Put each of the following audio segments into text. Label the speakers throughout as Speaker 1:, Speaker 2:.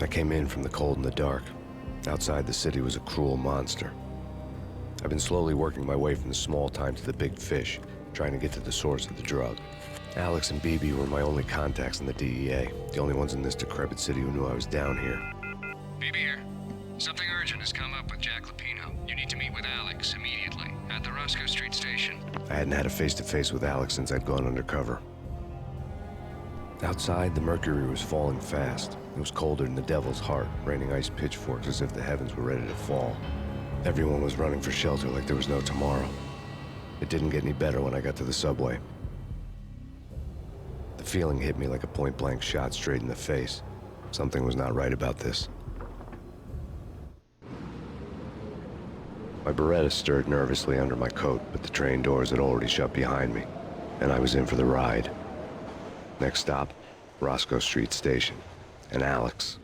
Speaker 1: I came in from the cold and the dark. Outside, the city was a cruel monster. I've been slowly working my way from the small time to the big fish, trying to get to the source of the drug. Alex and BB were my only contacts in the DEA, the only ones in this decrepit city who knew I was down here.
Speaker 2: BB here. Something urgent has come up with Jack Lapino. You need to meet with Alex immediately at the Roscoe Street station.
Speaker 1: I hadn't had a face-to-face with Alex since I'd gone undercover. Outside, the mercury was falling fast. It was colder than the devil's heart, raining ice pitchforks as if the heavens were ready to fall. Everyone was running for shelter like there was no tomorrow. It didn't get any better when I got to the subway. The feeling hit me like a point-blank shot straight in the face. Something was not right about this. My Beretta stirred nervously under my coat, but the train doors had already shut behind me, and I was in for the ride. Next stop, Roscoe Street Station, and Alex.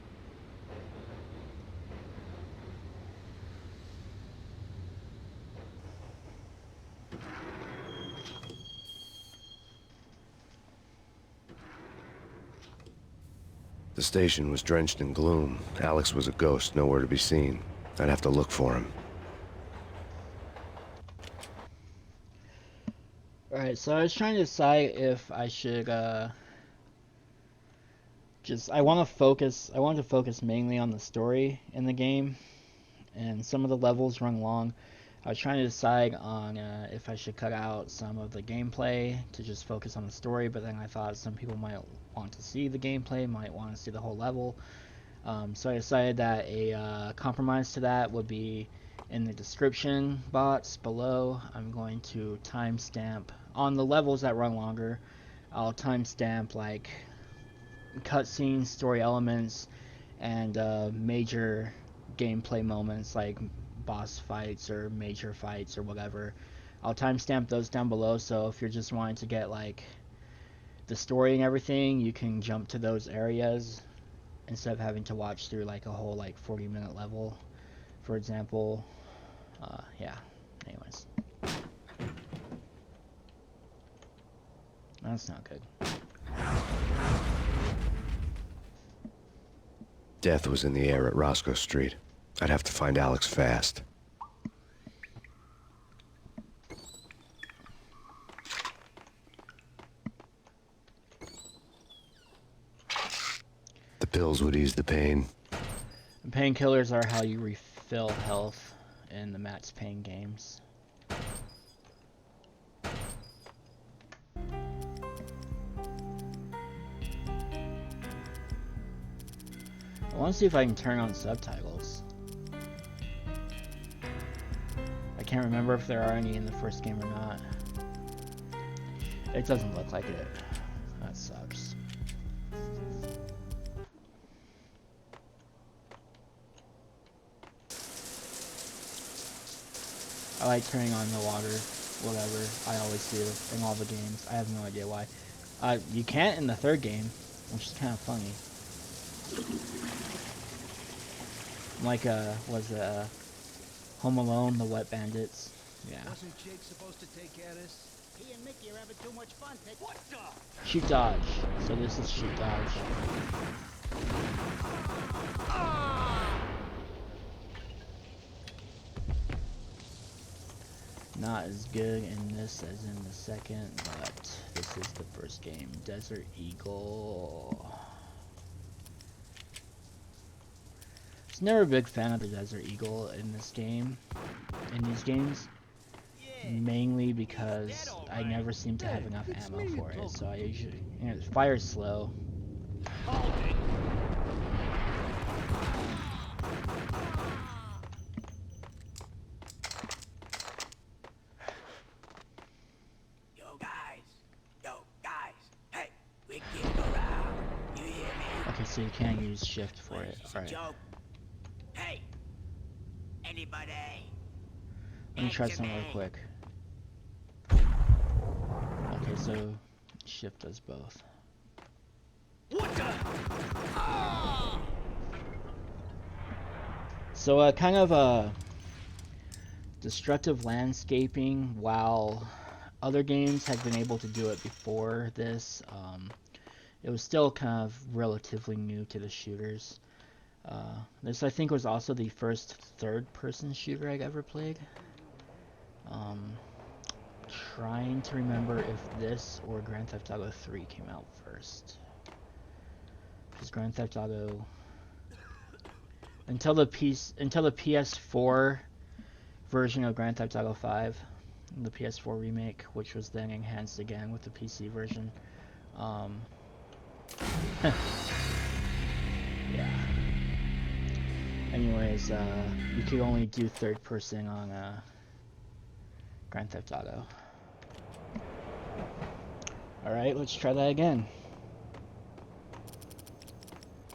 Speaker 1: The station was drenched in gloom. Alex was a ghost, nowhere to be seen. I'd have to look for him.
Speaker 3: Alright, so I was trying to decide if I should, I wanted to focus mainly on the story in the game, and some of the levels run long. I was trying to decide on if I should cut out some of the gameplay to just focus on the story, but then I thought some people might want to see the gameplay, might want to see the whole level. So I decided that a compromise to that would be in the description box below. I'm going to timestamp on the levels that run longer. I'll timestamp like cutscenes, story elements, and major gameplay moments like boss fights or major fights or whatever. I'll timestamp those down below, so if you're just wanting to get like the story and everything, you can jump to those areas instead of having to watch through like a whole like 40-minute level, for example. Yeah, anyways. That's not good.
Speaker 1: Death was in the air at Roscoe Street. I'd have to find Alex fast. The pills would ease the pain.
Speaker 3: Painkillers are how you refill health in the Max Payne games. I want to see if I can turn on subtitles. I can't remember if there are any in the first game or not. It doesn't look like it. That sucks. I like turning on the water, whatever. I always do in all the games. I have no idea why. You can't in the third game, which is kind of funny. Like, was Home Alone, the Wet Bandits? Yeah.
Speaker 4: Wasn't Jake supposed to take care of this?
Speaker 5: He and Mickey are having too much fun. What the?
Speaker 3: Shoot dodge. So this is shoot dodge. Not as good in this as in the second, but this is the first game. Desert Eagle. I was never a big fan of the Desert Eagle in this game, in these games, mainly because I never seem to have enough ammo for it, so I usually, it fires slow.
Speaker 5: Hey, we're getting around. You hear me?
Speaker 3: Okay, so you can't use shift for it. Alright.
Speaker 5: Hey, anybody?
Speaker 3: Let me try something real quick. Okay, so shift does both.
Speaker 5: What the?
Speaker 3: So kind of destructive landscaping, while other games had been able to do it before this, it was still kind of relatively new to the shooters. This I think was also the first third-person shooter I ever played. Trying to remember if this or Grand Theft Auto 3 came out first. Because Grand Theft Auto, until the PS4 version of Grand Theft Auto 5, the PS4 remake, which was then enhanced again with the PC version. Yeah. Anyways, you could only do third person on Grand Theft Auto. Alright, let's try that again.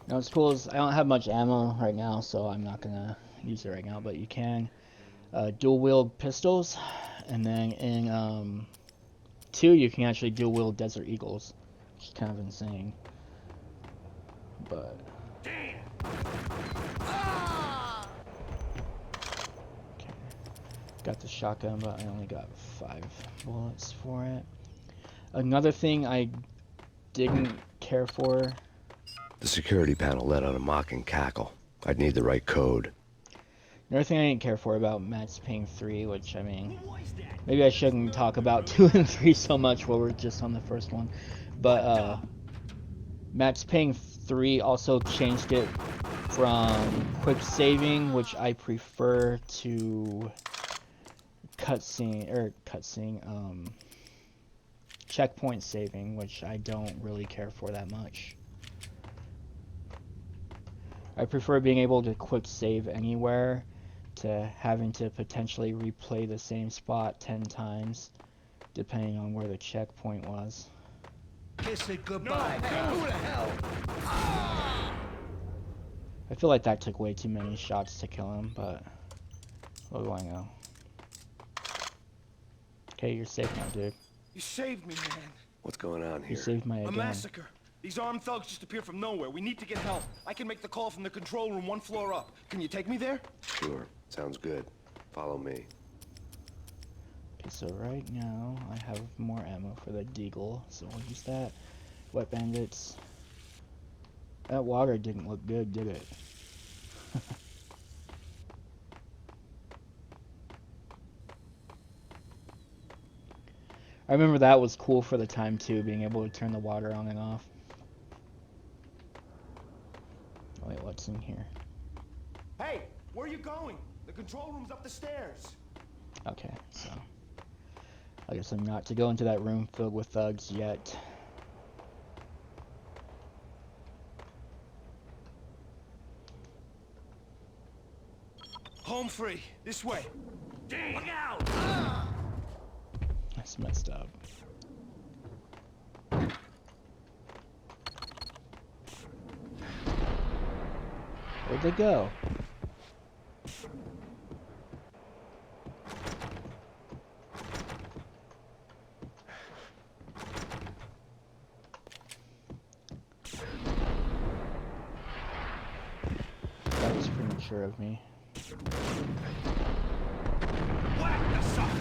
Speaker 3: Now what's cool is I don't have much ammo right now, so I'm not gonna use it right now, but you can dual wield pistols, and then in 2 you can actually dual wield Desert Eagles, which is kind of insane. But okay. Got the shotgun, but I only got 5 bullets for it. Another thing I didn't care for.
Speaker 1: The security panel let out a mocking cackle. I'd need the right code.
Speaker 3: Another thing I didn't care for about Max Payne 3, which, I mean, maybe I shouldn't talk about 2 and 3 so much while we're just on the first one. But, Max Payne 3 also changed it from quick saving, which I prefer, to checkpoint saving, which I don't really care for that much. I prefer being able to quick save anywhere to having to potentially replay the same spot 10 times, depending on where the checkpoint was.
Speaker 4: Kiss it goodbye. No, hey, who the hell?
Speaker 3: I feel like that took way too many shots to kill him, but what do I know? Okay, you're safe now, dude.
Speaker 6: You saved me, man.
Speaker 1: What's going on
Speaker 3: You
Speaker 1: here?
Speaker 3: saved my
Speaker 6: A
Speaker 3: again.
Speaker 6: massacre. These armed thugs just appeared from nowhere. We need to get help. I can make the call from the control room 1 floor up. Can you take me there?
Speaker 1: Sure. Sounds good. Follow me.
Speaker 3: Okay, so right now I have more ammo for the deagle, so we'll use that. Wet bandits. That water didn't look good, did it? I remember that was cool for the time too, being able to turn the water on and off. Wait, what's in here?
Speaker 6: Hey, where are you going? The control room's up the stairs.
Speaker 3: Okay, so I guess I'm not to go into that room filled with thugs yet.
Speaker 6: Home free. This way.
Speaker 5: Look out!
Speaker 3: That's messed up. Where'd they go? That was premature of me.
Speaker 6: Whack the sucker!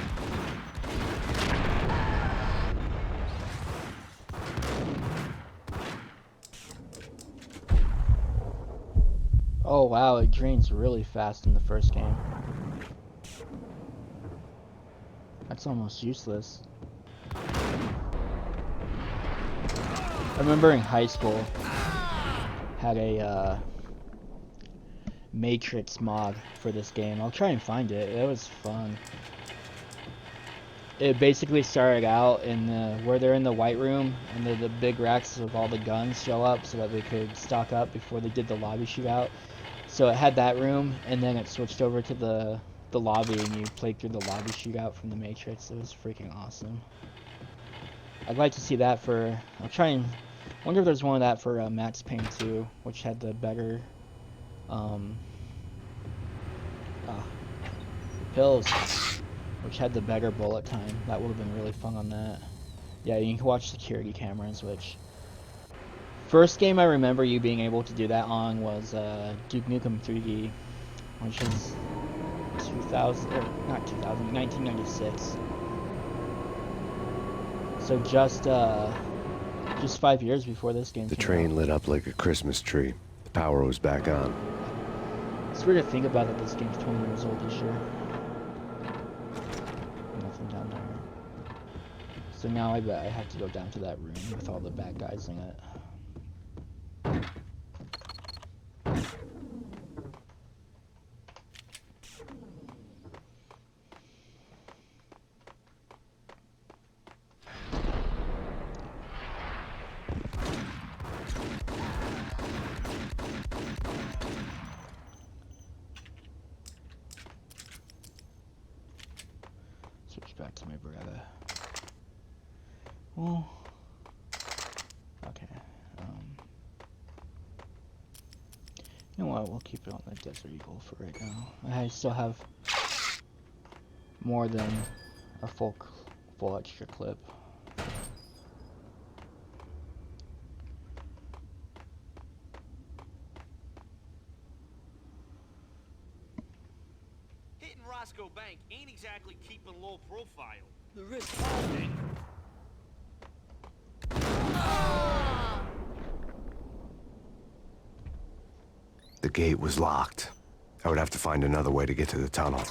Speaker 3: Oh wow, it drains really fast in the first game. That's almost useless. I remember in high school, had a Matrix mod for this game. I'll try and find it. It was fun. It basically started out in where they're in the White Room, and the big racks of all the guns show up so that they could stock up before they did the lobby shootout. So it had that room, and then it switched over to the lobby, and you played through the lobby shootout from the Matrix. It was freaking awesome. I'd like to see that for... I'll try and... wonder if there's one of that for Max Payne 2, which had the better... pills, which had the better bullet time. That would have been really fun on that. Yeah, you can watch security cameras, which... First game I remember you being able to do that on was Duke Nukem 3D, which is 1996. So just 5 years before this game
Speaker 1: The
Speaker 3: came
Speaker 1: train
Speaker 3: out.
Speaker 1: lit up like a Christmas tree. The power was back on.
Speaker 3: It's weird to think about that this game's 20 years old this year. Nothing down there. So now I bet I have to go down to that room with all the bad guys in it. Switch back to my Beretta. Well, okay. You know what? We'll keep it on the Desert Eagle for right now. I still have more than a full extra clip.
Speaker 7: Hitting Roscoe Bank ain't exactly keeping low profile.
Speaker 5: The risk.
Speaker 1: The gate was locked. I would have to find another way to get to the tunnel.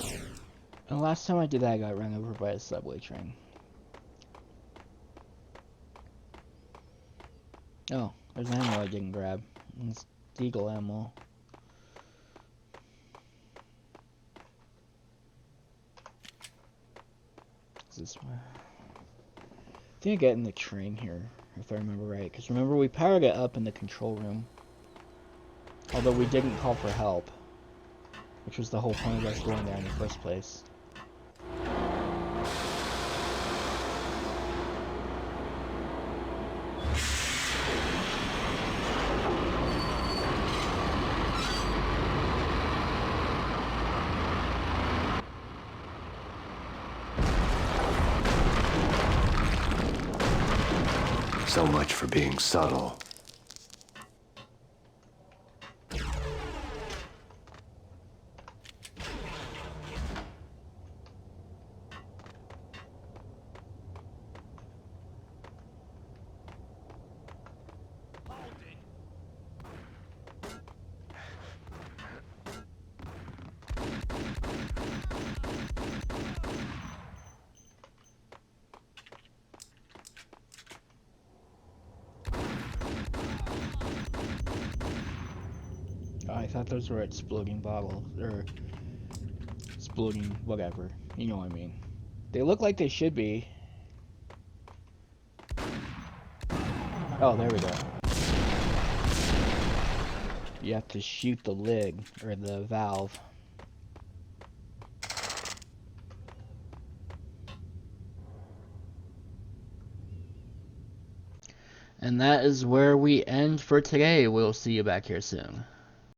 Speaker 3: And the last time I did that, I got run over by a subway train. Oh, there's ammo I didn't grab. It's Eagle ammo. Is this one? I think I get in the train here, if I remember right. Because remember, we powered it up in the control room. Although we didn't call for help. Which was the whole point of us going there in the first place.
Speaker 1: So much for being subtle.
Speaker 3: Oh, I thought those were exploding bottles, or exploding whatever. You know what I mean. They look like they should be. Oh, there we go. You have to shoot the lid, or the valve. And that is where we end for today. We'll see you back here soon.